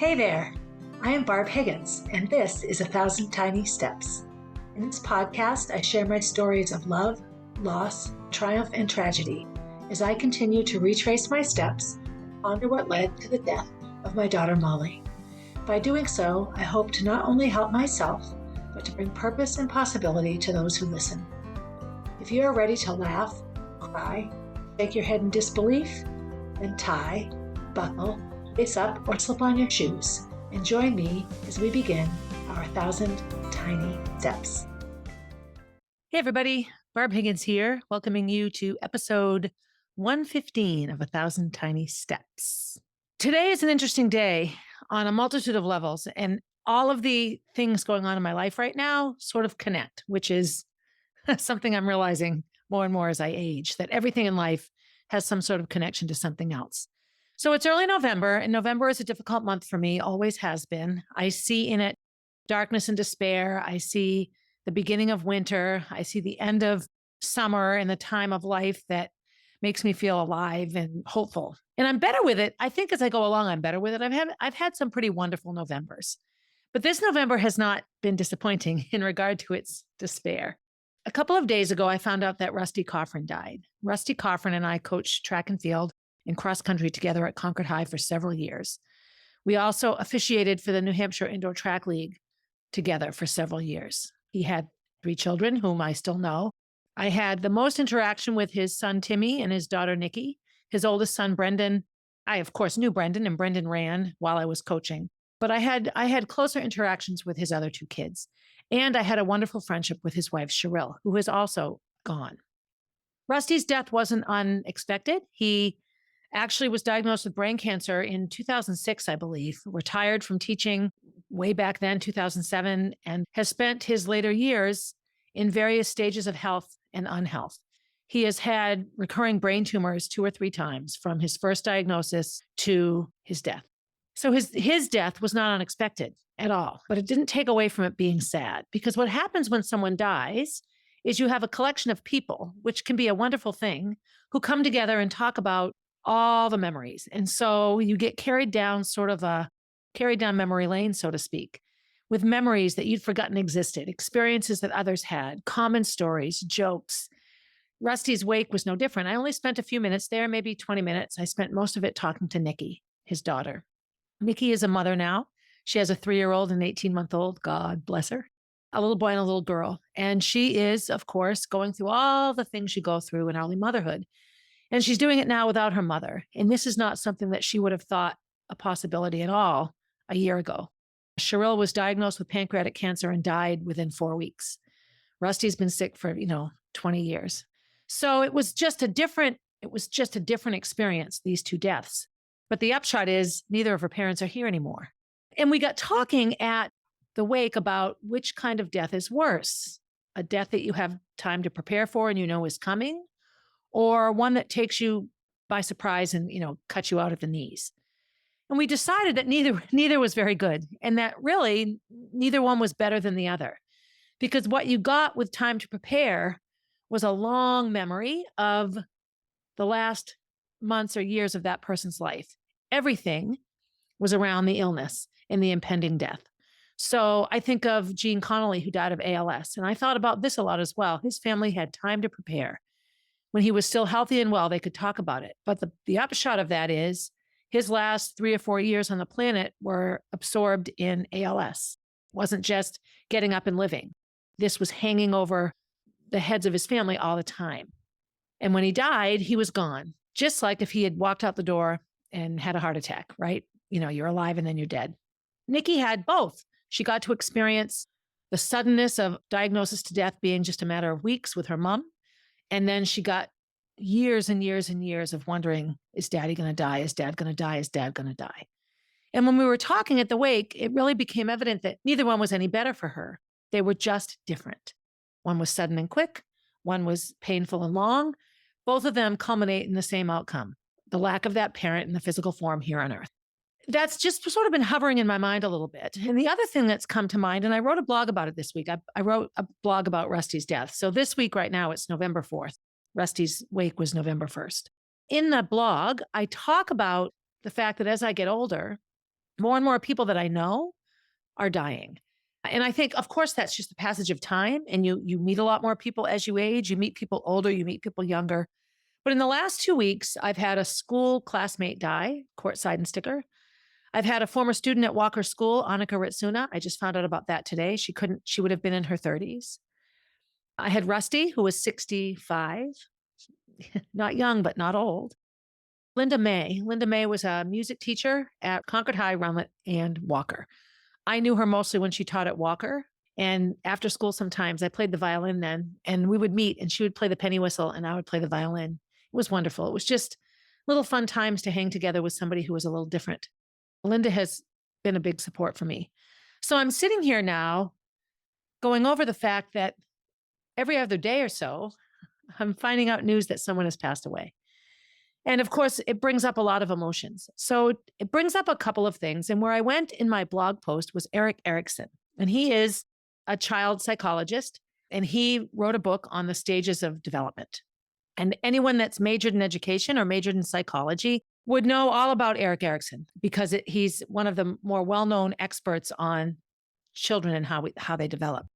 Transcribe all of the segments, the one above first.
Hey there, I am Barb Higgins, and this is 1,000 Tiny Steps. In this podcast, I share my stories of love, loss, triumph, and tragedy as I continue to retrace my steps and ponder what led to the death of my daughter Molly. By doing so, I hope to not only help myself, but to bring purpose and possibility to those who listen. If you are ready to laugh, cry, shake your head in disbelief, then tie, buckle, lace up, or slip on your shoes and join me as we begin our 1,000 Tiny Steps. Hey everybody, Barb Higgins here, welcoming you to episode 115 of 1,000 Tiny Steps. Today is an interesting day on a multitude of levels, and all of the things going on in my life right now sort of connect, which is something I'm realizing more and more as I age, that everything in life has some sort of connection to something else. So it's early November, and November is a difficult month for me, always has been. I see in it darkness and despair. I see the beginning of winter. I see the end of summer and the time of life that makes me feel alive and hopeful. And I'm better with it. I think as I go along, I'm better with it. I've had some pretty wonderful Novembers. But this November has not been disappointing in regard to its despair. A couple of days ago, I found out that Rusty Coffrin died. Rusty Coffrin and I coached track and field and cross country together at Concord High for several years. We also officiated for the New Hampshire Indoor Track League together for several years. He had 3 children, whom I still know. I had the most interaction with his son, Timmy, and his daughter, Nikki. His oldest son, Brendan, I, of course, knew Brendan, and Brendan ran while I was coaching. But I had closer interactions with his other 2 kids. And I had a wonderful friendship with his wife, Cheryl, who is also gone. Rusty's death wasn't unexpected. He actually was diagnosed with brain cancer in 2006, I believe, retired from teaching way back then, 2007, and has spent his later years in various stages of health and unhealth. He has had recurring brain tumors 2 or 3 times from his first diagnosis to his death. So his death was not unexpected at all, but it didn't take away from it being sad, because what happens when someone dies is you have a collection of people, which can be a wonderful thing, who come together and talk about all the memories. And so you get carried down memory lane, so to speak, with memories that you'd forgotten existed, experiences that others had, common stories, jokes. Rusty's wake was no different. I only spent a few minutes there, maybe 20 minutes. I spent most of it talking to Nikki, his daughter. Nikki is a mother now. She has a 3-year-old and 18-month-old, God bless her, a little boy and a little girl. And she is, of course, going through all the things you go through in early motherhood. And she's doing it now without her mother. And this is not something that she would have thought a possibility at all a year ago. Cheryl was diagnosed with pancreatic cancer and died within 4 weeks. Rusty's been sick for, 20 years. So it was just a different experience, these 2 deaths. But the upshot is neither of her parents are here anymore. And we got talking at the wake about which kind of death is worse, a death that you have time to prepare for and you know is coming, or one that takes you by surprise and, cuts you out at the knees. And we decided that neither was very good, and that really neither one was better than the other, because what you got with time to prepare was a long memory of the last months or years of that person's life. Everything was around the illness and the impending death. So I think of Gene Connolly, who died of ALS, and I thought about this a lot as well. His family had time to prepare. When he was still healthy and well, they could talk about it. But the upshot of that is his last 3 or 4 years on the planet were absorbed in ALS. It wasn't just getting up and living. This was hanging over the heads of his family all the time. And when he died, he was gone. Just like if he had walked out the door and had a heart attack, right? You're alive and then you're dead. Nikki had both. She got to experience the suddenness of diagnosis to death being just a matter of weeks with her mom. And then she got years and years and years of wondering, is Daddy going to die? Is Dad going to die? Is Dad going to die? And when we were talking at the wake, it really became evident that neither one was any better for her. They were just different. One was sudden and quick. One was painful and long. Both of them culminate in the same outcome, the lack of that parent in the physical form here on earth. That's just sort of been hovering in my mind a little bit. And the other thing that's come to mind, and I wrote a blog about it this week. I wrote a blog about Rusty's death. So this week right now, it's November 4th. Rusty's wake was November 1st. In the blog, I talk about the fact that as I get older, More and more people that I know are dying. And I think, of course, that's just the passage of time. And you meet a lot more people as you age. You meet people older, you meet people younger. But in the last 2 weeks, I've had a school classmate die, courtside and sticker. I've had a former student at Walker School, Annika Ritsuna. I just found out about that today. She would have been in her 30s. I had Rusty, who was 65, not young, but not old. Linda May. Linda May was a music teacher at Concord High, Runlet, and Walker. I knew her mostly when she taught at Walker. And after school, sometimes I played the violin then, and we would meet and she would play the penny whistle and I would play the violin. It was wonderful. It was just little fun times to hang together with somebody who was a little different. Linda has been a big support for me. So I'm sitting here now going over the fact that every other day or so, I'm finding out news that someone has passed away. And of course, it brings up a lot of emotions. So it brings up a couple of things. And where I went in my blog post was Erickson. And he is a child psychologist. And he wrote a book on the stages of development. And anyone that's majored in education or majored in psychology would know all about Erickson because he's one of the more well-known experts on children and how they develop.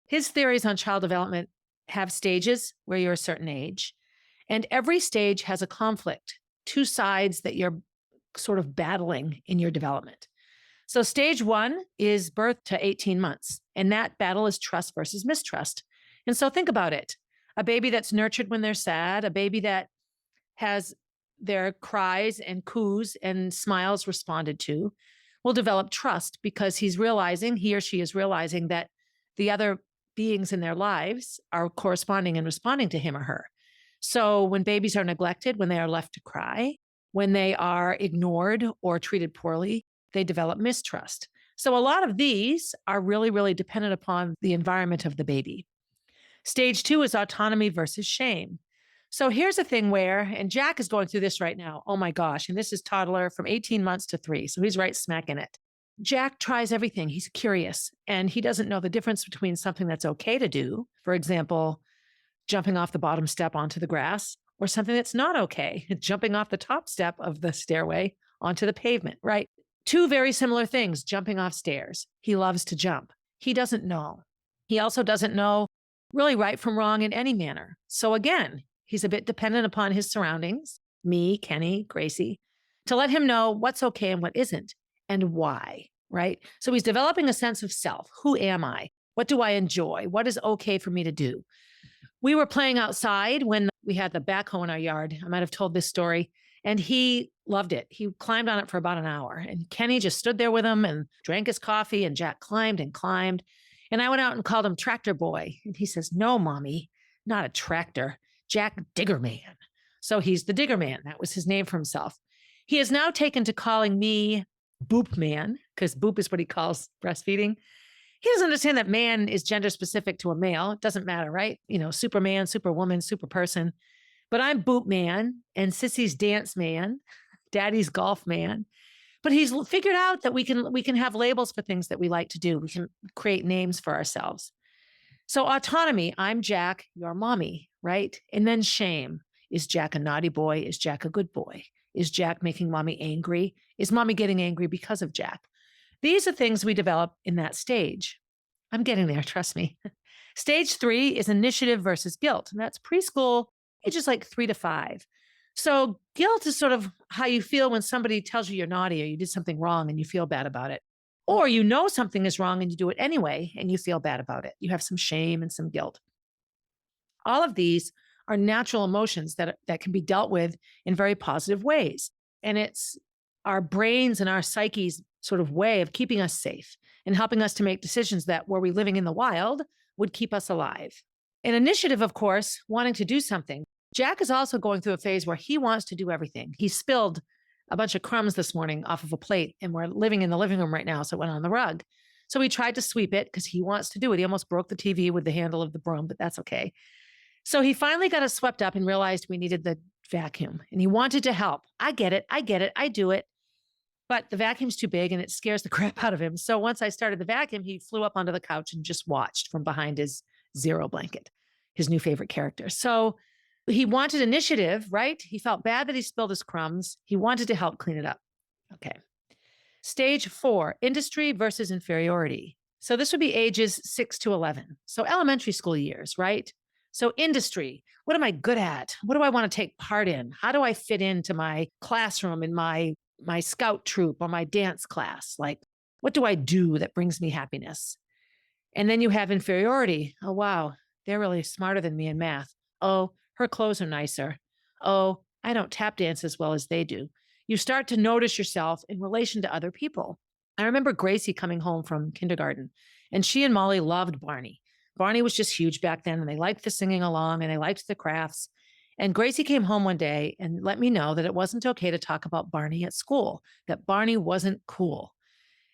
His theories on child development have stages where you're a certain age. And every stage has a conflict, two sides that you're sort of battling in your development. So stage 1 is birth to 18 months. And that battle is trust versus mistrust. And so think about it. A baby that's nurtured when they're sad, a baby that has their cries and coos and smiles responded to will develop trust because he or she is realizing that the other beings in their lives are corresponding and responding to him or her. So when babies are neglected, when they are left to cry, when they are ignored or treated poorly, they develop mistrust. So a lot of these are really, really dependent upon the environment of the baby. Stage 2 is autonomy versus shame. So here's a thing and Jack is going through this right now. Oh my gosh. And this is toddler from 18 months to 3. So he's right smack in it. Jack tries everything. He's curious and he doesn't know the difference between something that's okay to do. For example, jumping off the bottom step onto the grass, or something that's not okay, jumping off the top step of the stairway onto the pavement, right? Two very similar things, jumping off stairs. He loves to jump. He doesn't know. He also doesn't know really right from wrong in any manner. So again, he's a bit dependent upon his surroundings, me, Kenny, Gracie, to let him know what's okay and what isn't and why, right? So he's developing a sense of self. Who am I? What do I enjoy? What is okay for me to do? We were playing outside when we had the backhoe in our yard. I might have told this story. And he loved it. He climbed on it for about an hour. And Kenny just stood there with him and drank his coffee. And Jack climbed and climbed. And I went out and called him Tractor Boy. And he says, "No, Mommy, not a tractor. Jack Digger Man." So he's the Digger Man. That was his name for himself. He has now taken to calling me Boop Man, because Boop is what he calls breastfeeding. He doesn't understand that man is gender specific to a male. It doesn't matter, right? Superman, superwoman, super person. But I'm Boot Man and Sissy's Dance Man, Daddy's Golf Man. But he's figured out that we can have labels for things that we like to do. We can create names for ourselves. So autonomy, I'm Jack, you're Mommy, right? And then shame. Is Jack a naughty boy? Is Jack a good boy? Is Jack making Mommy angry? Is Mommy getting angry because of Jack? These are things we develop in that stage. I'm getting there, trust me. Stage 3 is initiative versus guilt. And that's preschool, ages like 3 to 5. So guilt is sort of how you feel when somebody tells you you're naughty or you did something wrong and you feel bad about it. Or you know something is wrong and you do it anyway and you feel bad about it. You have some shame and some guilt. All of these are natural emotions that can be dealt with in very positive ways. And it's our brains and our psyche's sort of way of keeping us safe and helping us to make decisions that, were we living in the wild, would keep us alive. An initiative, of course, wanting to do something. Jack is also going through a phase where he wants to do everything. He spilled a bunch of crumbs this morning off of a plate, and we're living in the living room right now, so it went on the rug. So he tried to sweep it because he wants to do it. He almost broke the TV with the handle of the broom, but that's okay. So he finally got it swept up and realized we needed the vacuum, and he wanted to help. I get it. I do it. But the vacuum's too big and it scares the crap out of him. So once I started the vacuum, he flew up onto the couch and just watched from behind his Zero blanket, his new favorite character. So he wanted initiative, right? He felt bad that he spilled his crumbs. He wanted to help clean it up. Okay. Stage 4, industry versus inferiority. So this would be ages 6 to 11. So elementary school years, right? So industry, what am I good at? What do I want to take part in? How do I fit into my classroom in my scout troop or my dance class? Like, what do I do that brings me happiness? And then you have inferiority. Oh, wow, they're really smarter than me in math. Oh, her clothes are nicer. Oh, I don't tap dance as well as they do. You start to notice yourself in relation to other people. I remember Gracie coming home from kindergarten, and she and Molly loved Barney. Barney was just huge back then, and they liked the singing along and they liked the crafts. And Gracie came home one day and let me know that it wasn't okay to talk about Barney at school, that Barney wasn't cool.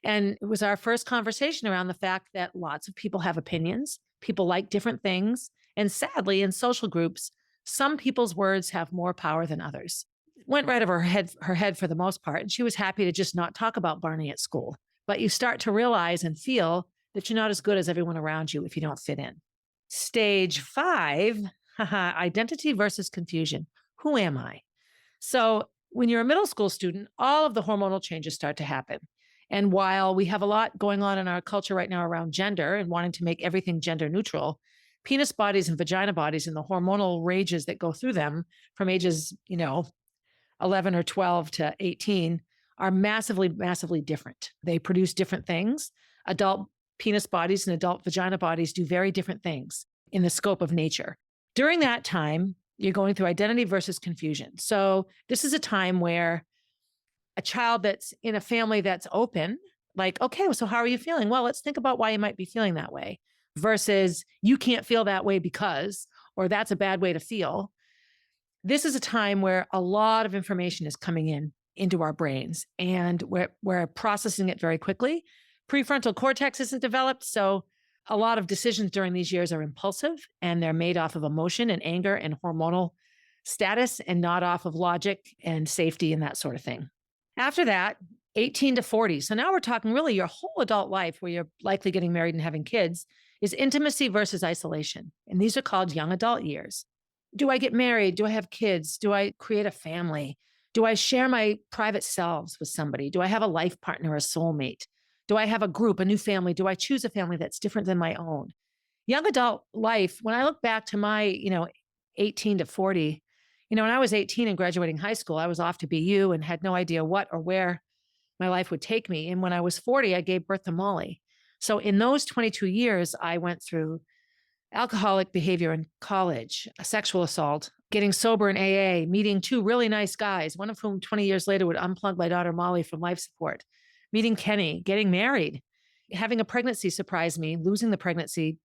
And it was our first conversation around the fact that lots of people have opinions, people like different things. And sadly, in social groups, some people's words have more power than others. Went right over her head for the most part. And she was happy to just not talk about Barney at school. But you start to realize and feel that you're not as good as everyone around you if you don't fit in. Stage 5, identity versus confusion. Who am I? So when you're a middle school student, all of the hormonal changes start to happen. And while we have a lot going on in our culture right now around gender and wanting to make everything gender neutral, penis bodies and vagina bodies and the hormonal rages that go through them from ages, 11 or 12 to 18 are massively, massively different. They produce different things. Adult penis bodies and adult vagina bodies do very different things in the scope of nature. During that time, you're going through identity versus confusion. So this is a time where a child that's in a family that's open, like, okay, so how are you feeling? Well, let's think about why you might be feeling that way versus you can't feel that way because, or that's a bad way to feel. This is a time where a lot of information is coming into our brains and we're processing it very quickly. Prefrontal cortex isn't developed. So a lot of decisions during these years are impulsive and they're made off of emotion and anger and hormonal status and not off of logic and safety and that sort of thing. After that, 18 to 40. So now we're talking really your whole adult life where you're likely getting married and having kids is intimacy versus isolation. And these are called young adult years. Do I get married? Do I have kids? Do I create a family? Do I share my private selves with somebody? Do I have a life partner, a soulmate? Do I have a group, a new family? Do I choose a family that's different than my own? Young adult life, when I look back to my, 18 to 40, when I was 18 and graduating high school, I was off to BU and had no idea what or where my life would take me. And when I was 40, I gave birth to Molly. So in those 22 years, I went through alcoholic behavior in college, a sexual assault, getting sober in AA, meeting two really nice guys, one of whom 20 years later would unplug my daughter Molly from life support, meeting Kenny, getting married, having a pregnancy surprise me, losing the pregnancy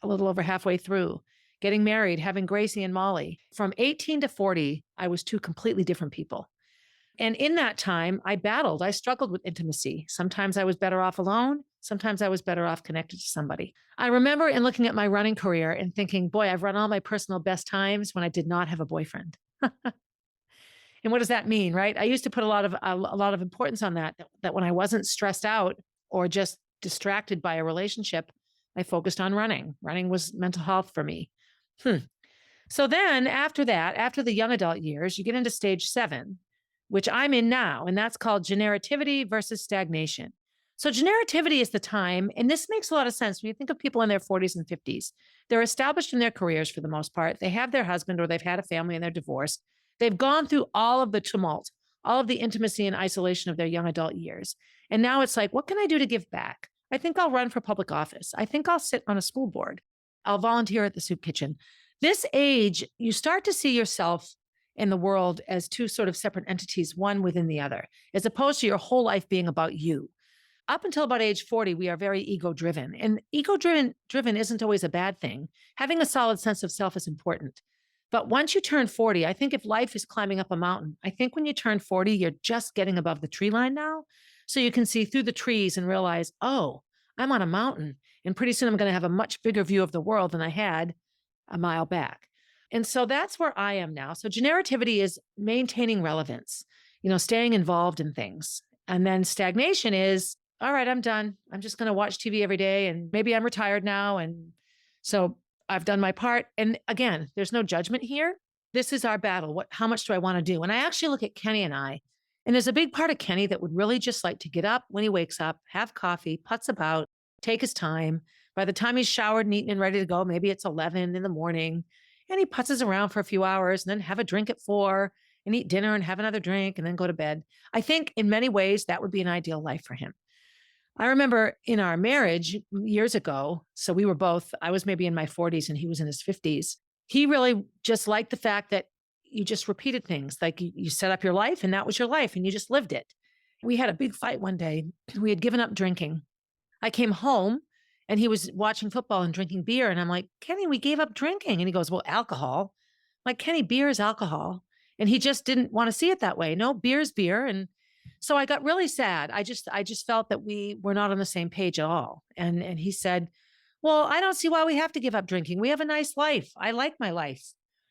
a little over halfway through, getting married, having Gracie and Molly. From 18 to 40, I was two completely different people. And in that time, I struggled with intimacy. Sometimes I was better off alone. Sometimes I was better off connected to somebody. I remember in looking at my running career and thinking, boy, I've run all my personal best times when I did not have a boyfriend. And what does that mean, right? I used to put a lot of importance on that when I wasn't stressed out or just distracted by a relationship, I focused on running. Running was mental health for me. So then after that, after the young adult years, you get into stage 7, which I'm in now, and that's called generativity versus stagnation. So generativity is the time, and this makes a lot of sense when you think of people in their 40s and 50s. They're established in their careers for the most part. They have their husband or they've had a family and they're divorced. They've gone through all of the tumult, all of the intimacy and isolation of their young adult years. And now it's like, what can I do to give back? I think I'll run for public office. I think I'll sit on a school board. I'll volunteer at the soup kitchen. This age, you start to see yourself in the world as two sort of separate entities, one within the other, as opposed to your whole life being about you. Up until about age 40, we are very ego-driven. And ego-driven isn't always a bad thing. Having a solid sense of self is important. But once you turn 40, I think if life is climbing up a mountain, I think when you turn 40, you're just getting above the tree line now. So you can see through the trees and realize, oh, I'm on a mountain. And pretty soon I'm going to have a much bigger view of the world than I had a mile back. And so that's where I am now. So generativity is maintaining relevance, staying involved in things. And then stagnation is, all right, I'm done. I'm just going to watch TV every day. And maybe I'm retired now. And so I've done my part. And again, there's no judgment here. This is our battle. How much do I want to do? And I actually look at Kenny and I, And there's a big part of Kenny that would really just like to get up when he wakes up, have coffee, putz about, take his time. By the time he's showered and eaten and ready to go, maybe it's 11 in the morning, and he putzes around for a few hours and then have a drink at 4 and eat dinner and have another drink and then go to bed. I think in many ways that would be an ideal life for him. I remember in our marriage years ago, so we were both, I was maybe in my 40s and he was in his 50s. He really just liked the fact that you just repeated things. Like you set up your life and that was your life and you just lived it. We had a big fight one day. We had given up drinking. I came home and he was watching football and drinking beer. And I'm like, Kenny, we gave up drinking. And he goes, well, alcohol. I'm like, Kenny, beer is alcohol. And he just didn't want to see it that way. No, beer is beer. And so I got really sad. I just felt that we were not on the same page at all. And he said, well, I don't see why we have to give up drinking. We have a nice life. I like my life.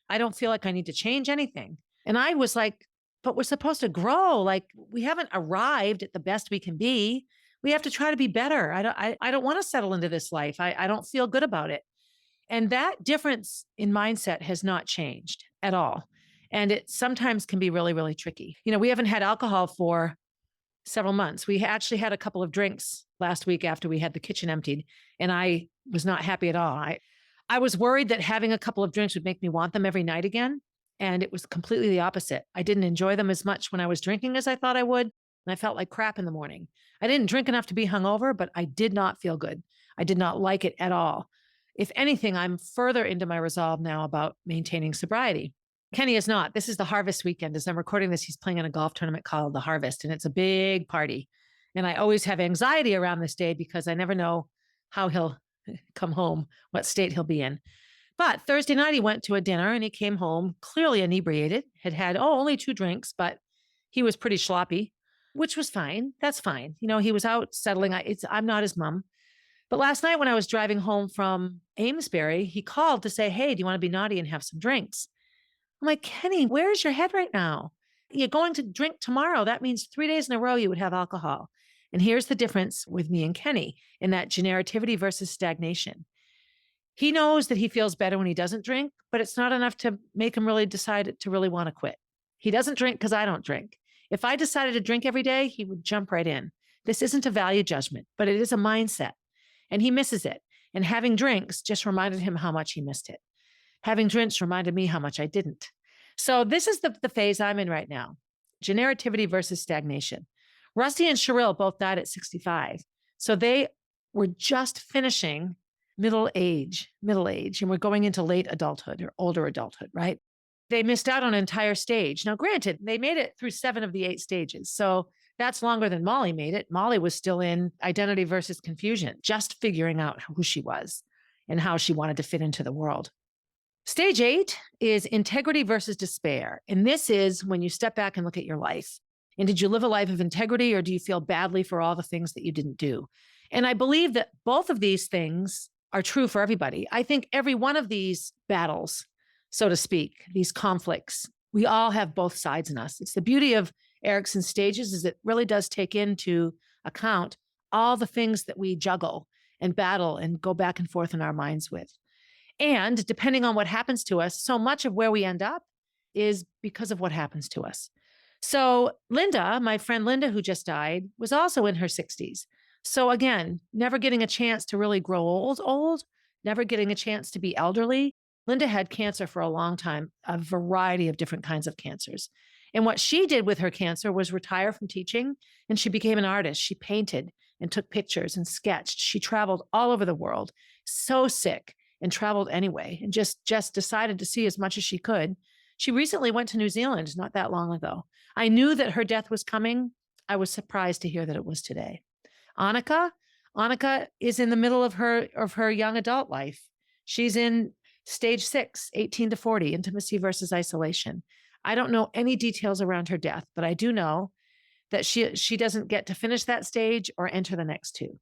I don't feel like I need to change anything. And I was like, but we're supposed to grow. Like we haven't arrived at the best we can be. We have to try to be better. I don't want to settle into this life. I don't feel good about it. And that difference in mindset has not changed at all. And it sometimes can be really, really tricky. We haven't had alcohol for several months. We actually had a couple of drinks last week after we had the kitchen emptied, and I was not happy at all. I was worried that having a couple of drinks would make me want them every night again. And it was completely the opposite. I didn't enjoy them as much when I was drinking as I thought I would. And I felt like crap in the morning. I didn't drink enough to be hungover, but I did not feel good. I did not like it at all. If anything, I'm further into my resolve now about maintaining sobriety. Kenny is not. This is the Harvest weekend. As I'm recording this, he's playing in a golf tournament called the Harvest, and it's a big party. And I always have anxiety around this day because I never know how he'll come home, what state he'll be in. But Thursday night, he went to a dinner and he came home clearly inebriated, had only 2 drinks, but he was pretty sloppy, which was fine. That's fine. He was out settling. I'm not his mom. But last night when I was driving home from Amesbury, he called to say, hey, do you want to be naughty and have some drinks? I'm like, Kenny, where's your head right now? You're going to drink tomorrow. That means 3 days in a row you would have alcohol. And here's the difference with me and Kenny in that generativity versus stagnation. He knows that he feels better when he doesn't drink, but it's not enough to make him really decide to really want to quit. He doesn't drink because I don't drink. If I decided to drink every day, he would jump right in. This isn't a value judgment, but it is a mindset. And he misses it. And having drinks just reminded him how much he missed it. Having drinks reminded me how much I didn't. So this is the phase I'm in right now. Generativity versus stagnation. Rusty and Cheryl both died at 65. So they were just finishing middle age, and we're going into late adulthood or older adulthood, right? They missed out on an entire stage. Now, granted, they made it through 7 of the 8 stages. So that's longer than Molly made it. Molly was still in identity versus confusion, just figuring out who she was and how she wanted to fit into the world. Stage 8 is integrity versus despair. And this is when you step back and look at your life. And did you live a life of integrity, or do you feel badly for all the things that you didn't do? And I believe that both of these things are true for everybody. I think every one of these battles, so to speak, these conflicts, we all have both sides in us. It's the beauty of Erickson's stages is it really does take into account all the things that we juggle and battle and go back and forth in our minds with. And depending on what happens to us, so much of where we end up is because of what happens to us. So Linda, my friend Linda, who just died, was also in her 60s. So again, never getting a chance to really grow old, never getting a chance to be elderly. Linda had cancer for a long time, a variety of different kinds of cancers. And what she did with her cancer was retire from teaching, and she became an artist. She painted and took pictures and sketched. She traveled all over the world, so sick, and traveled anyway, and just decided to see as much as she could. She recently went to New Zealand not that long ago. I knew that her death was coming. I was surprised to hear that it was today. Annika is in the middle of her young adult life. She's in stage 6, 18 to 40, intimacy versus isolation. I don't know any details around her death, but I do know that she doesn't get to finish that stage or enter the next 2.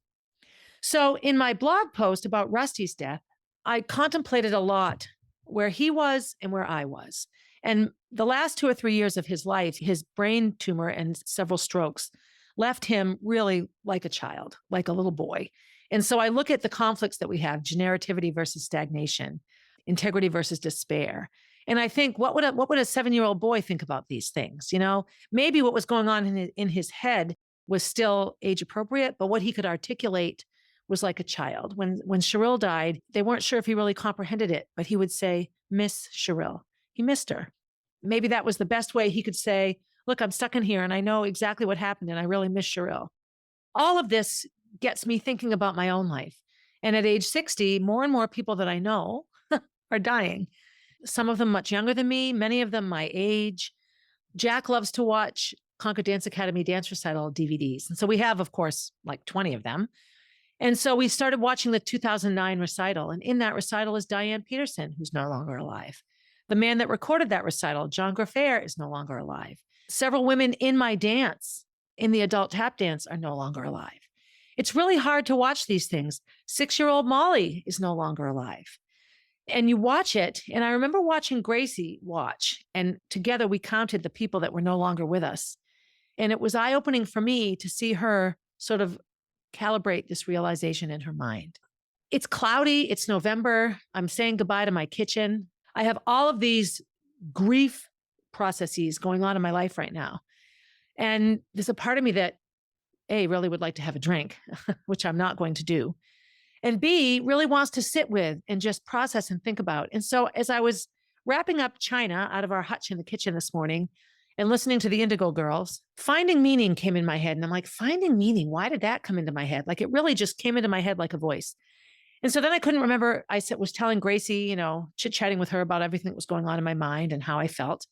So in my blog post about Rusty's death, I contemplated a lot where he was and where I was. And the last 2 or 3 years of his life, his brain tumor and several strokes left him really like a child, like a little boy. And so I look at the conflicts that we have, generativity versus stagnation, integrity versus despair. And I think, what would a 7-year-old boy think about these things? Maybe what was going on in his head was still age appropriate, but what he could articulate was like a child. When Cheryl died, they weren't sure if he really comprehended it, but he would say, Miss Cheryl. He missed her. Maybe that was the best way he could say, look, I'm stuck in here and I know exactly what happened and I really miss Cheryl. All of this gets me thinking about my own life. And at age 60, more and more people that I know are dying. Some of them much younger than me, many of them my age. Jack loves to watch Concord Dance Academy dance recital DVDs. And so we have, of course, like 20 of them. And so we started watching the 2009 recital. And in that recital is Diane Peterson, who's no longer alive. The man that recorded that recital, John Graffair, is no longer alive. Several women in my dance, in the adult tap dance, are no longer alive. It's really hard to watch these things. 6-year-old Molly is no longer alive. And you watch it, and I remember watching Gracie watch, and together we counted the people that were no longer with us. And it was eye-opening for me to see her sort of calibrate this realization in her mind. It's cloudy, it's November, I'm saying goodbye to my kitchen. I have all of these grief processes going on in my life right now. And there's a part of me that, A, really would like to have a drink, which I'm not going to do. And B, really wants to sit with and just process and think about. And so as I was wrapping up china out of our hutch in the kitchen this morning and listening to the Indigo Girls, finding meaning came in my head. And I'm like, finding meaning, why did that come into my head? Like it really just came into my head like a voice. And so then I couldn't remember, was telling Gracie, chit-chatting with her about everything that was going on in my mind and how I felt.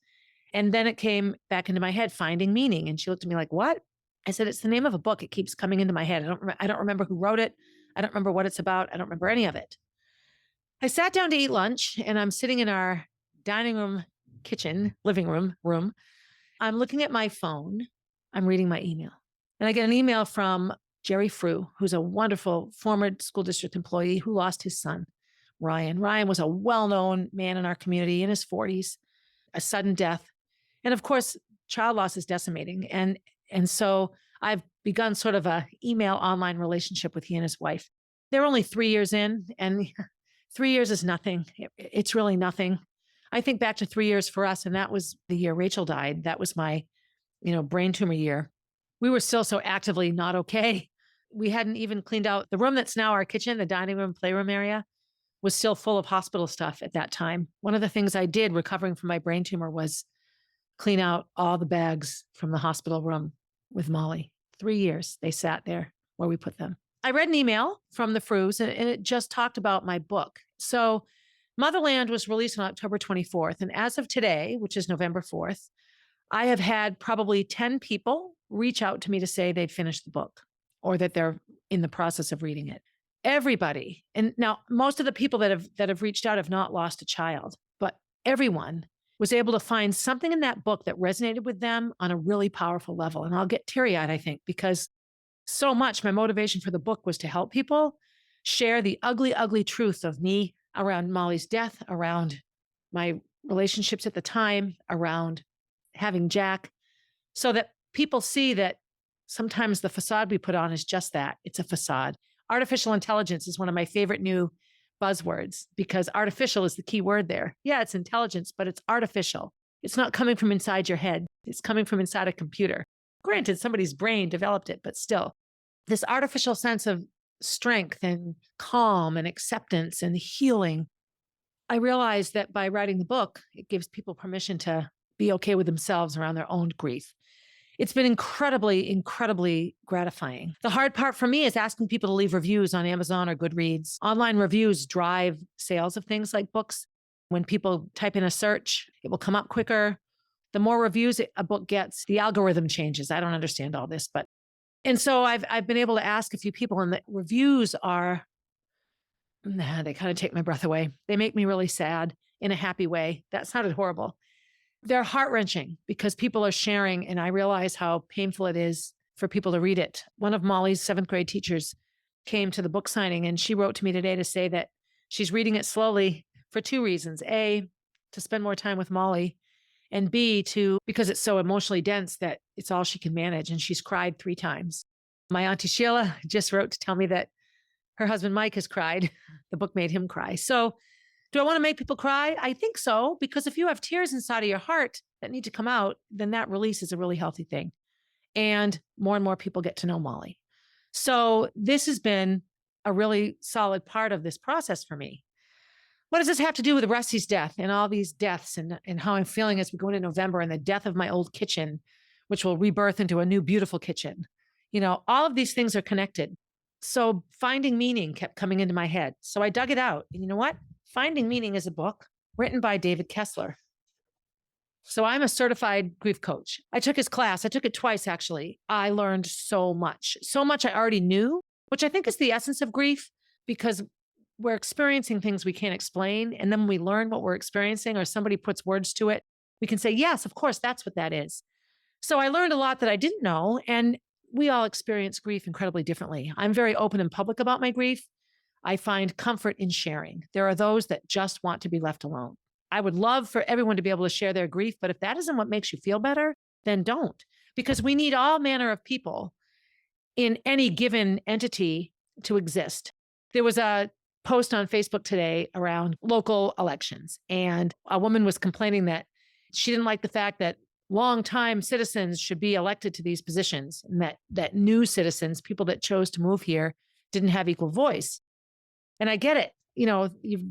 And then it came back into my head, finding meaning. And she looked at me like, what? I said, it's the name of a book. It keeps coming into my head. I don't remember who wrote it. I don't remember what it's about. I don't remember any of it. I sat down to eat lunch and I'm sitting in our dining room, kitchen, living room. I'm looking at my phone. I'm reading my email. And I get an email from Jerry Frew, who's a wonderful former school district employee who lost his son, Ryan. Ryan was a well-known man in our community in his 40s, a sudden death. And of course, child loss is decimating. And so I've begun sort of a email online relationship with he and his wife. They're only 3 years in, and 3 years is nothing. It's really nothing. I think back to 3 years for us, and that was the year Rachel died. That was my, brain tumor year. We were still so actively not okay. We hadn't even cleaned out the room that's now our kitchen, the dining room, playroom area, was still full of hospital stuff at that time. One of the things I did recovering from my brain tumor was clean out all the bags from the hospital room with Molly. 3 years they sat there where we put them. I read an email from the Frews and it just talked about my book. So Motherland was released on October 24th. And as of today, which is November 4th, I have had probably 10 people reach out to me to say they'd finished the book or that they're in the process of reading it. Everybody. And now most of the people that have reached out have not lost a child, but everyone was able to find something in that book that resonated with them on a really powerful level. And I'll get teary-eyed, I think, because so much my motivation for the book was to help people share the ugly, ugly truth of me around Molly's death, around my relationships at the time, around having Jack, so that people see that sometimes the facade we put on is just that. It's a facade. Artificial intelligence is one of my favorite new buzzwords because artificial is the key word there. Yeah, it's intelligence, but it's artificial. It's not coming from inside your head. It's coming from inside a computer. Granted, somebody's brain developed it, but still, this artificial sense of strength and calm and acceptance and healing. I realized that by writing the book, it gives people permission to be okay with themselves around their own grief. It's been incredibly, incredibly gratifying. The hard part for me is asking people to leave reviews on Amazon or Goodreads. Online reviews drive sales of things like books. When people type in a search, it will come up quicker. The more reviews a book gets, the algorithm changes. I don't understand all this, and so I've been able to ask a few people, and the reviews are, they kind of take my breath away. They make me really sad in a happy way. That sounded horrible. They're heart-wrenching because people are sharing, and I realize how painful it is for people to read it. One of Molly's 7th grade teachers came to the book signing, and she wrote to me today to say that she's reading it slowly for 2 reasons. A, to spend more time with Molly, and B, because it's so emotionally dense that it's all she can manage, and she's cried 3 times. My Auntie Sheila just wrote to tell me that her husband Mike has cried. The book made him cry. So Do I want to make people cry? I think so, because if you have tears inside of your heart that need to come out, then that release is a really healthy thing. And more people get to know Molly. So this has been a really solid part of this process for me. What does this have to do with Rusty's death and all these deaths and how I'm feeling as we go into November and the death of my old kitchen, which will rebirth into a new beautiful kitchen? All of these things are connected. So finding meaning kept coming into my head. So I dug it out. And you know what? Finding Meaning is a book written by David Kessler. So I'm a certified grief coach. I took his class. I took it twice, actually. I learned so much I already knew, which I think is the essence of grief, because we're experiencing things we can't explain. And then when we learn what we're experiencing or somebody puts words to it, we can say, yes, of course, that's what that is. So I learned a lot that I didn't know. And we all experience grief incredibly differently. I'm very open and public about my grief. I find comfort in sharing. There are those that just want to be left alone. I would love for everyone to be able to share their grief, but if that isn't what makes you feel better, then don't, because we need all manner of people in any given entity to exist. There was a post on Facebook today around local elections, and a woman was complaining that she didn't like the fact that longtime citizens should be elected to these positions, and that new citizens, people that chose to move here, didn't have equal voice. And I get it.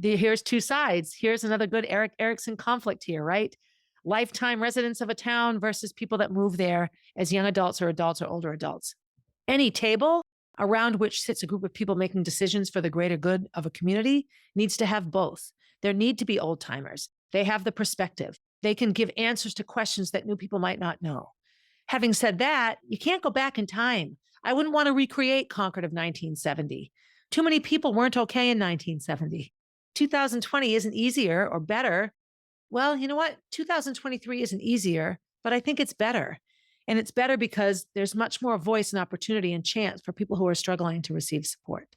Here's two sides. Here's another good Erickson conflict here, right? Lifetime residents of a town versus people that move there as young adults or older adults. Any table around which sits a group of people making decisions for the greater good of a community needs to have both. There need to be old timers. They have the perspective. They can give answers to questions that new people might not know. Having said that, you can't go back in time. I wouldn't want to recreate Concord of 1970. Too many people weren't okay in 1970. 2020 isn't easier or better. Well, you know what? 2023 isn't easier, but I think it's better. And it's better because there's much more voice and opportunity and chance for people who are struggling to receive support.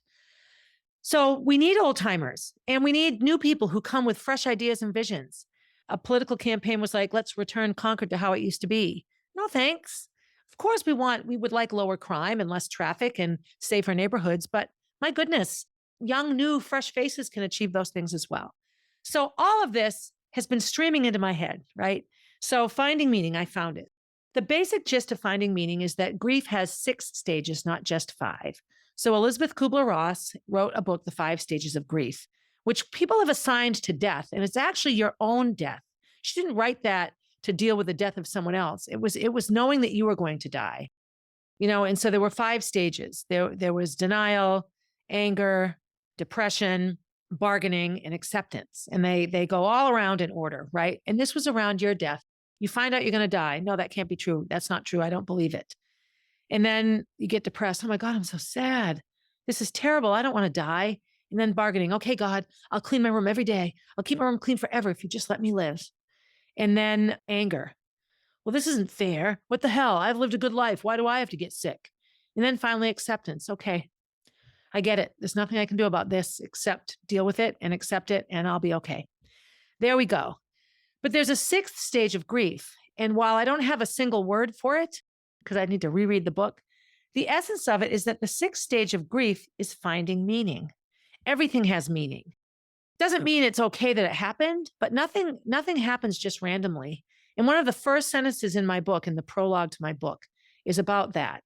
So we need old timers, and we need new people who come with fresh ideas and visions. A political campaign was like, let's return Concord to how it used to be. No, thanks. Of course, we would like lower crime and less traffic and safer neighborhoods, but my goodness, young, new, fresh faces can achieve those things as well. So all of this has been streaming into my head, right? So finding meaning, I found it. The basic gist of finding meaning is that grief has 6 stages, not just 5. So Elizabeth Kubler-Ross wrote a book, The 5 Stages of Grief, which people have assigned to death. And it's actually your own death. She didn't write that to deal with the death of someone else. It was knowing that you were going to die, and so there were 5 stages. There was denial, anger, depression, bargaining, and acceptance. And they go all around in order, right? And this was around your death. You find out you're going to die. No, that can't be true. That's not true. I don't believe it. And then you get depressed. Oh my God, I'm so sad. This is terrible. I don't want to die. And then bargaining. Okay, God, I'll clean my room every day. I'll keep my room clean forever if you just let me live. And then anger. Well, this isn't fair. What the hell? I've lived a good life. Why do I have to get sick? And then finally acceptance. Okay, I get it. There's nothing I can do about this except deal with it and accept it, and I'll be okay. There we go. But there's a 6th stage of grief. And while I don't have a single word for it, because I need to reread the book, the essence of it is that the 6th stage of grief is finding meaning. Everything has meaning. Doesn't mean it's okay that it happened, but nothing happens just randomly. And one of the first sentences in my book, in the prologue to my book, is about that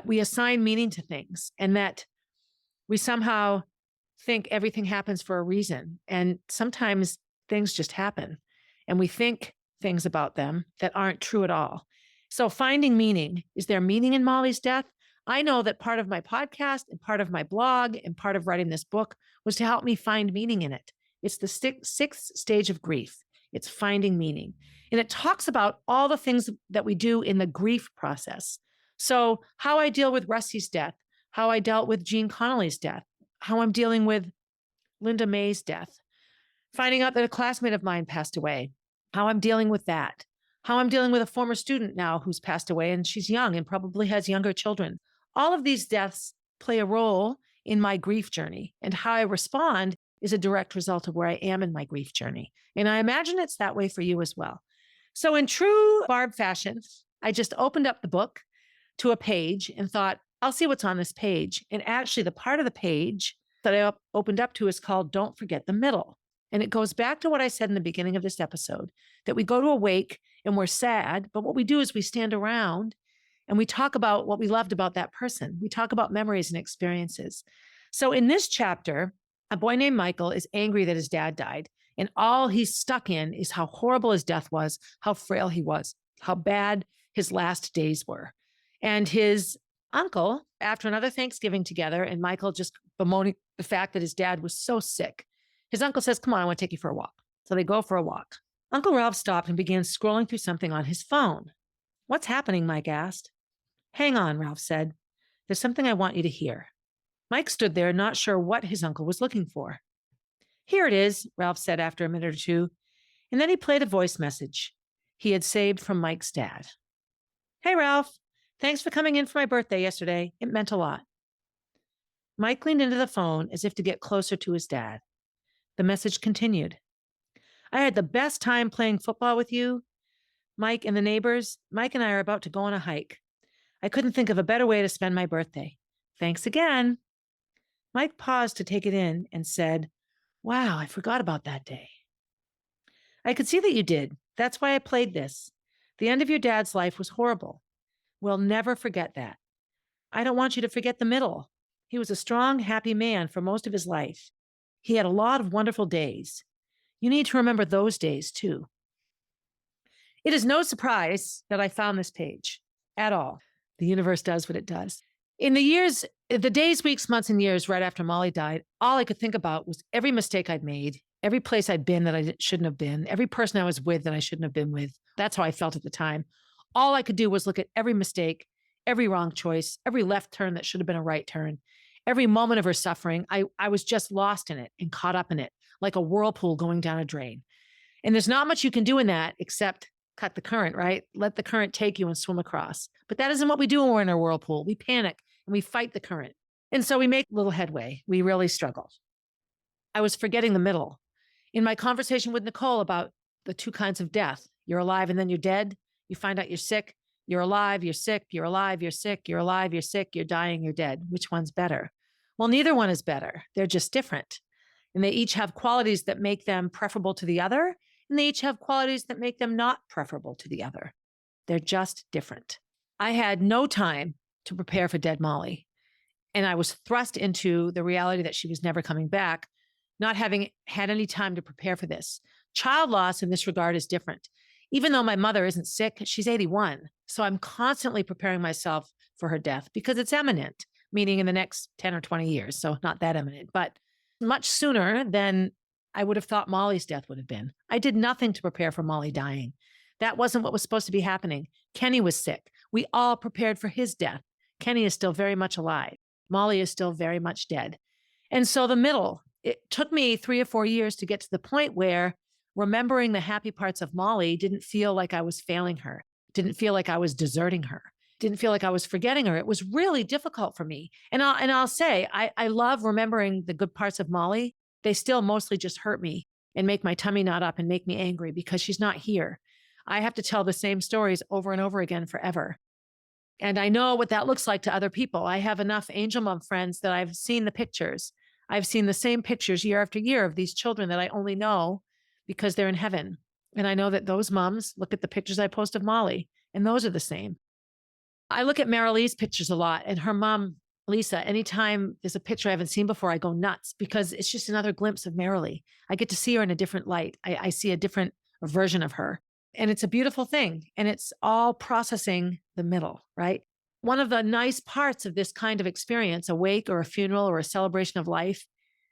we assign meaning to things, and that we somehow think everything happens for a reason. And sometimes things just happen, and we think things about them that aren't true at all. So finding meaning, is there meaning in Molly's death? I know that part of my podcast and part of my blog and part of writing this book was to help me find meaning in it. It's the 6th stage of grief. It's finding meaning. And it talks about all the things that we do in the grief process. So how I deal with Rusty's death, how I dealt with Jean Connolly's death, how I'm dealing with Linda May's death, finding out that a classmate of mine passed away, how I'm dealing with that, how I'm dealing with a former student now who's passed away, and she's young and probably has younger children. All of these deaths play a role in my grief journey, and how I respond is a direct result of where I am in my grief journey. And I imagine it's that way for you as well. So in true Barb fashion, I just opened up the book to a page and thought, I'll see what's on this page. And actually the part of the page that I opened up to is called Don't Forget the Middle. And it goes back to what I said in the beginning of this episode, that we go to a wake and we're sad, but what we do is we stand around and we talk about what we loved about that person. We talk about memories and experiences. So in this chapter, a boy named Michael is angry that his dad died. And all he's stuck in is how horrible his death was, how frail he was, how bad his last days were. And his uncle, after another Thanksgiving together, and Michael just bemoaning the fact that his dad was so sick, his uncle says, "Come on, I want to take you for a walk." So they go for a walk. Uncle Ralph stopped and began scrolling through something on his phone. "What's happening?" Mike asked. "Hang on," Ralph said. "There's something I want you to hear." Mike stood there, not sure what his uncle was looking for. "Here it is," Ralph said after a minute or two, and then he played a voice message he had saved from Mike's dad. "Hey, Ralph. Thanks for coming in for my birthday yesterday. It meant a lot." Mike leaned into the phone as if to get closer to his dad. The message continued. "I had the best time playing football with you, Mike and the neighbors. Mike and I are about to go on a hike. I couldn't think of a better way to spend my birthday. Thanks again." Mike paused to take it in and said, "Wow, I forgot about that day." "I could see that you did. That's why I played this. The end of your dad's life was horrible. We'll never forget that. I don't want you to forget the middle. He was a strong, happy man for most of his life. He had a lot of wonderful days. You need to remember those days too." It is no surprise that I found this page at all. The universe does what it does. In the days, weeks, months, and years right after Molly died, all I could think about was every mistake I'd made, every place I'd been that I shouldn't have been, every person I was with that I shouldn't have been with. That's how I felt at the time. All I could do was look at every mistake, every wrong choice, every left turn that should have been a right turn, every moment of her suffering. I was just lost in it and caught up in it, like a whirlpool going down a drain. And there's not much you can do in that except cut the current, right? Let the current take you and swim across. But that isn't what we do when we're in a whirlpool. We panic and we fight the current. And so we make little headway. We really struggle. I was forgetting the middle. In my conversation with Nicole about the two kinds of death, you're alive and then you're dead. You find out you're sick. You're alive, you're sick, you're alive, you're sick, you're alive, you're sick, you're dying, you're dead. Which one's better? Well, neither one is better. They're just different. And they each have qualities that make them preferable to the other. And they each have qualities that make them not preferable to the other. They're just different. I had no time to prepare for dead Molly. And I was thrust into the reality that she was never coming back, not having had any time to prepare for this. Child loss in this regard is different. Even though my mother isn't sick, she's 81. So I'm constantly preparing myself for her death because it's imminent, meaning in the next 10 or 20 years. So not that imminent, but much sooner than I would have thought Molly's death would have been. I did nothing to prepare for Molly dying. That wasn't what was supposed to be happening. Kenny was sick. We all prepared for his death. Kenny is still very much alive. Molly is still very much dead. And so the middle, it took me 3 or 4 years to get to the point where remembering the happy parts of Molly didn't feel like I was failing her, didn't feel like I was deserting her, didn't feel like I was forgetting her. It was really difficult for me. And I'll say, I love remembering the good parts of Molly. They still mostly just hurt me and make my tummy knot up and make me angry because she's not here. I have to tell the same stories over and over again forever. And I know what that looks like to other people. I have enough angel mom friends that I've seen the pictures. I've seen the same pictures year after year of these children that I only know because they're in heaven. And I know that those moms look at the pictures I post of Molly, and those are the same. I look at Marilee's pictures a lot, and her mom, Lisa, anytime there's a picture I haven't seen before, I go nuts because it's just another glimpse of Marilee. I get to see her in a different light. I see a different version of her. And it's a beautiful thing. And it's all processing the middle, right? One of the nice parts of this kind of experience, a wake or a funeral or a celebration of life,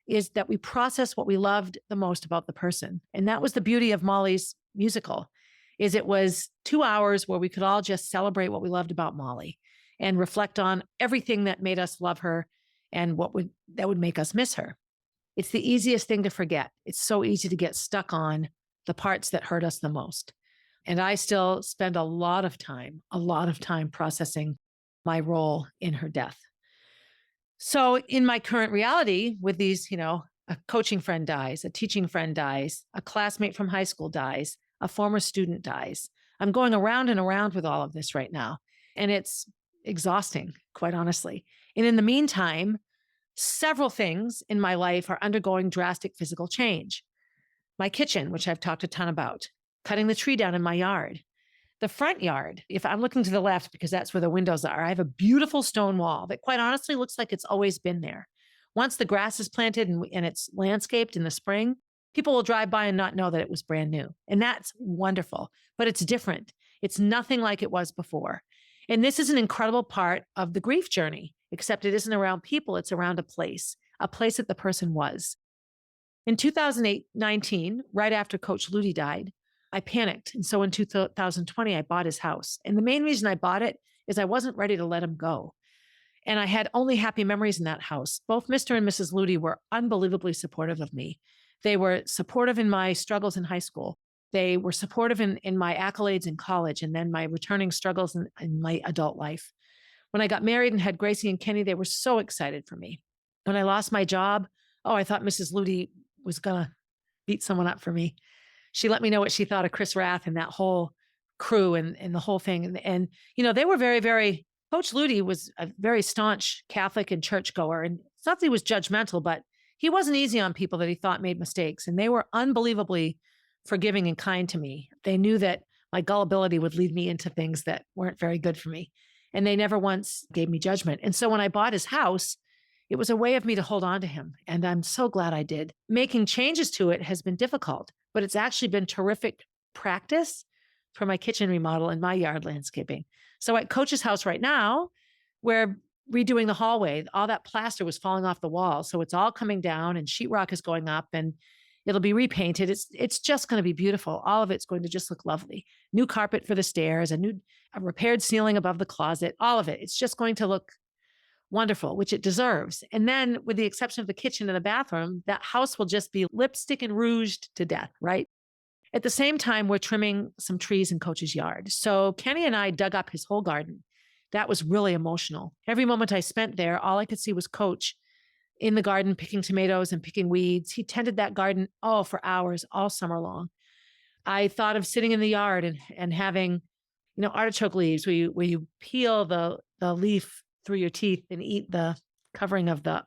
is that we process what we loved the most about the person. And that was the beauty of Molly's musical, is it was 2 hours where we could all just celebrate what we loved about Molly and reflect on everything that made us love her and that would make us miss her. It's the easiest thing to forget. It's so easy to get stuck on the parts that hurt us the most. And I still spend a lot of time processing my role in her death. So in my current reality with these, a coaching friend dies, a teaching friend dies, a classmate from high school dies, a former student dies. I'm going around and around with all of this right now. And it's exhausting, quite honestly. And in the meantime, several things in my life are undergoing drastic physical change. My kitchen, which I've talked a ton about, cutting the tree down in my yard. The front yard, if I'm looking to the left, because that's where the windows are, I have a beautiful stone wall that quite honestly looks like it's always been there. Once the grass is planted and it's landscaped in the spring, people will drive by and not know that it was brand new. And that's wonderful, but it's different. It's nothing like it was before. And this is an incredible part of the grief journey, except it isn't around people, it's around a place that the person was. In 2019, right after Coach Luti died, I panicked. And so in 2020, I bought his house. And the main reason I bought it is I wasn't ready to let him go. And I had only happy memories in that house. Both Mr. and Mrs. Luti were unbelievably supportive of me. They were supportive in my struggles in high school. They were supportive in my accolades in college and then my returning struggles in my adult life. When I got married and had Gracie and Kenny, they were so excited for me. When I lost my job, I thought Mrs. Luti was going to beat someone up for me. She let me know what she thought of Chris Rath and that whole crew and the whole thing. And they were very, very, Coach Luti was a very staunch Catholic and churchgoer. And it's not that he was judgmental, but he wasn't easy on people that he thought made mistakes. And they were unbelievably forgiving and kind to me. They knew that my gullibility would lead me into things that weren't very good for me. And they never once gave me judgment. And so when I bought his house, it was a way of me to hold on to him. And I'm so glad I did. Making changes to it has been difficult, but it's actually been terrific practice for my kitchen remodel and my yard landscaping. So at Coach's house right now, we're redoing the hallway. All that plaster was falling off the wall. So it's all coming down and sheetrock is going up and it'll be repainted. It's just going to be beautiful. All of it's going to just look lovely. New carpet for the stairs, a repaired ceiling above the closet, all of it. It's just going to look wonderful, which it deserves. And then with the exception of the kitchen and the bathroom, that house will just be lipstick and rouged to death, right? At the same time, we're trimming some trees in Coach's yard. So Kenny and I dug up his whole garden. That was really emotional. Every moment I spent there, all I could see was Coach in the garden picking tomatoes and picking weeds. He tended that garden for hours, all summer long. I thought of sitting in the yard and having, artichoke leaves where you peel the leaf through your teeth and eat the covering of the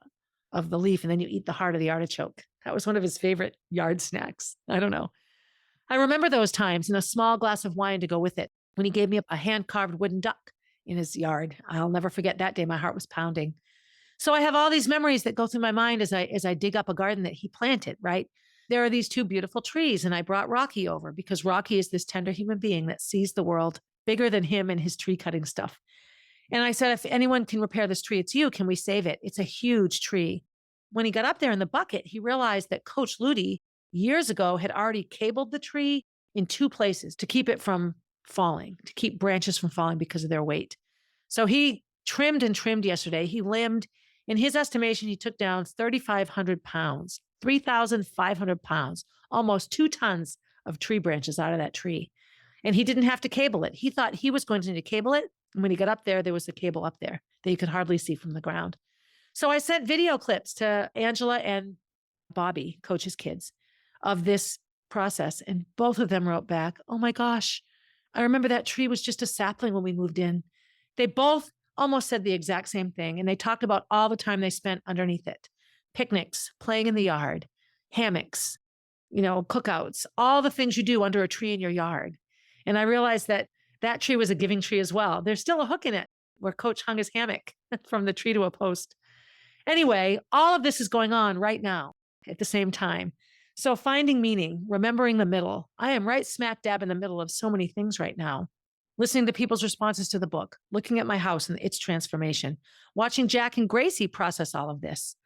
leaf, and then you eat the heart of the artichoke. That was one of his favorite yard snacks. I don't know. I remember those times, and a small glass of wine to go with it when he gave me a hand-carved wooden duck in his yard. I'll never forget that day. My heart was pounding. So I have all these memories that go through my mind as I dig up a garden that he planted, right? There are these two beautiful trees, and I brought Rocky over because Rocky is this tender human being that sees the world bigger than him and his tree cutting stuff. And I said, if anyone can repair this tree, it's you. Can we save it? It's a huge tree. When he got up there in the bucket, he realized that Coach Luti years ago had already cabled the tree in two places to keep it from falling, to keep branches from falling because of their weight. So he trimmed and trimmed yesterday. He limbed, in his estimation, he took down 3,500 pounds, 3,500 pounds, almost 2 tons of tree branches out of that tree. And he didn't have to cable it. He thought he was going to need to cable it. And when he got up there was a cable up there that you could hardly see from the ground. So I sent video clips to Angela and Bobby, Coach's kids, of this process. And both of them wrote back, oh my gosh, I remember that tree was just a sapling when we moved in. They both almost said the exact same thing. And they talked about all the time they spent underneath it. Picnics, playing in the yard, hammocks, cookouts, all the things you do under a tree in your yard. And I realized that tree was a giving tree as well. There's still a hook in it where Coach hung his hammock from the tree to a post. Anyway, all of this is going on right now at the same time. So finding meaning, remembering the middle. I am right smack dab in the middle of so many things right now. Listening to people's responses to the book, looking at my house and its transformation, watching Jack and Gracie process all of this,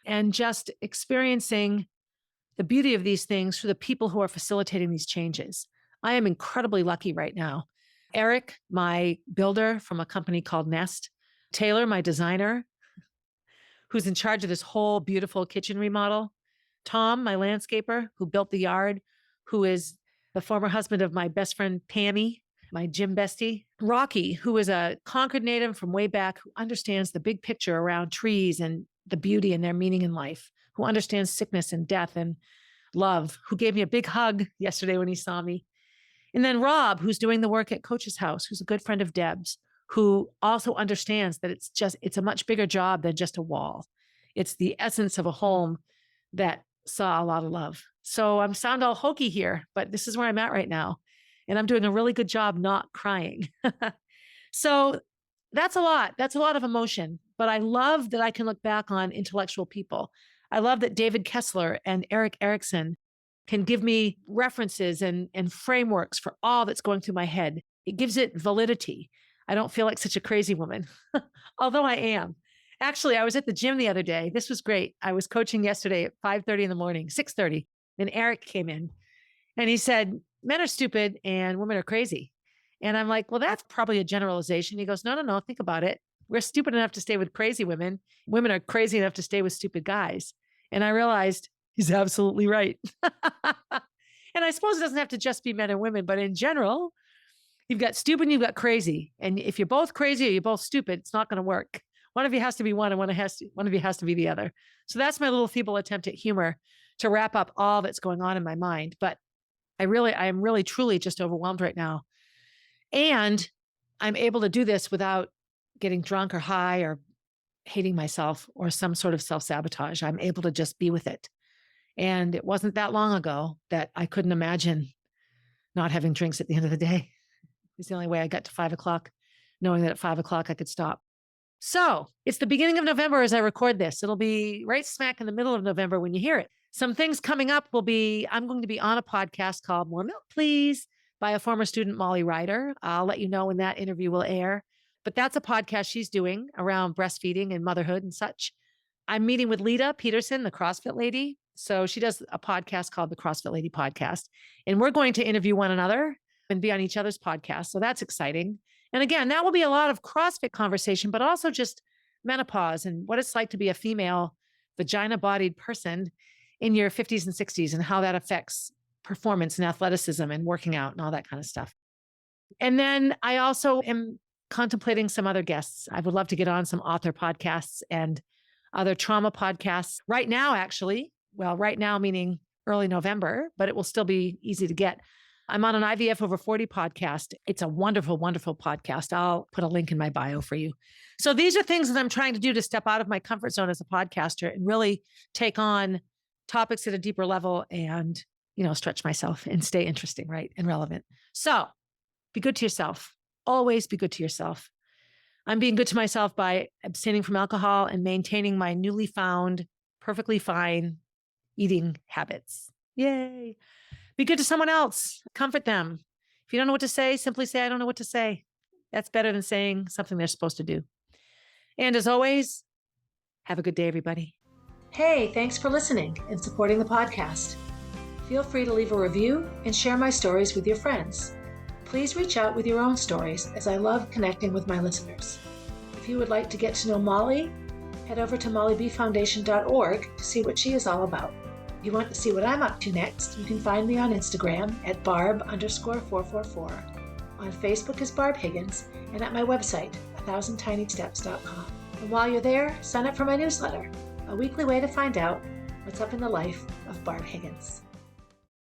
and just experiencing the beauty of these things for the people who are facilitating these changes. I am incredibly lucky right now. Eric, my builder from a company called Nest, Taylor, my designer, who's in charge of this whole beautiful kitchen remodel, Tom, my landscaper, who built the yard, who is the former husband of my best friend, Tammy, my gym bestie, Rocky, who is a Concord native from way back, who understands the big picture around trees and the beauty and their meaning in life, who understands sickness and death and love, who gave me a big hug yesterday when he saw me. And then Rob, who's doing the work at Coach's house, who's a good friend of Deb's, who also understands that it's a much bigger job than just a wall. It's the essence of a home that saw a lot of love. So I'm sound all hokey here, but this is where I'm at right now. And I'm doing a really good job not crying. So that's a lot. That's a lot of emotion. But I love that I can look back on intellectual people. I love that David Kessler and Erickson can give me references and frameworks for all that's going through my head. It gives it validity. I don't feel like such a crazy woman, although I am. Actually, I was at the gym the other day. This was great. I was coaching yesterday at 5:30 in the morning, 6:30. And Eric came in and he said, men are stupid and women are crazy. And I'm like, well, that's probably a generalization. He goes, no, think about it. We're stupid enough to stay with crazy women. Women are crazy enough to stay with stupid guys. And I realized he's absolutely right. And I suppose it doesn't have to just be men and women, but in general, you've got stupid and you've got crazy. And if you're both crazy or you're both stupid, it's not going to work. One of you has to be one and one of you has to be the other. So that's my little feeble attempt at humor to wrap up all that's going on in my mind. But I am really, truly just overwhelmed right now. And I'm able to do this without getting drunk or high or hating myself or some sort of self-sabotage. I'm able to just be with it. And it wasn't that long ago that I couldn't imagine not having drinks at the end of the day. It's the only way I got to 5:00, knowing that at 5:00 I could stop. So it's the beginning of November as I record this. It'll be right smack in the middle of November when you hear it. Some things coming up will be, I'm going to be on a podcast called More Milk, Please, by a former student, Molly Ryder. I'll let you know when that interview will air. But that's a podcast she's doing around breastfeeding and motherhood and such. I'm meeting with Lita Peterson, the CrossFit lady. So she does a podcast called the CrossFit Lady Podcast. And we're going to interview one another and be on each other's podcast. So that's exciting. And again, that will be a lot of CrossFit conversation, but also just menopause and what it's like to be a female vagina-bodied person in your 50s and 60s and how that affects performance and athleticism and working out and all that kind of stuff. And then I also am contemplating some other guests. I would love to get on some author podcasts and other trauma podcasts right now, actually. Well, right now, meaning early November, but it will still be easy to get. I'm on an IVF Over 40 podcast. It's a wonderful, wonderful podcast. I'll put a link in my bio for you. So these are things that I'm trying to do to step out of my comfort zone as a podcaster and really take on topics at a deeper level and, stretch myself and stay interesting, right? And relevant. So be good to yourself. Always be good to yourself. I'm being good to myself by abstaining from alcohol and maintaining my newly found, perfectly fine eating habits. Yay. Be good to someone else. Comfort them. If you don't know what to say, simply say, I don't know what to say. That's better than saying something they're supposed to do. And as always, have a good day, everybody. Hey, thanks for listening and supporting the podcast. Feel free to leave a review and share my stories with your friends. Please reach out with your own stories, as I love connecting with my listeners. If you would like to get to know Molly, head over to mollybfoundation.org to see what she is all about. If you want to see what I'm up to next, you can find me on Instagram at Barb_444, on Facebook as Barb Higgins, and at my website, 1000tinysteps.com. And while you're there, sign up for my newsletter, a weekly way to find out what's up in the life of Barb Higgins.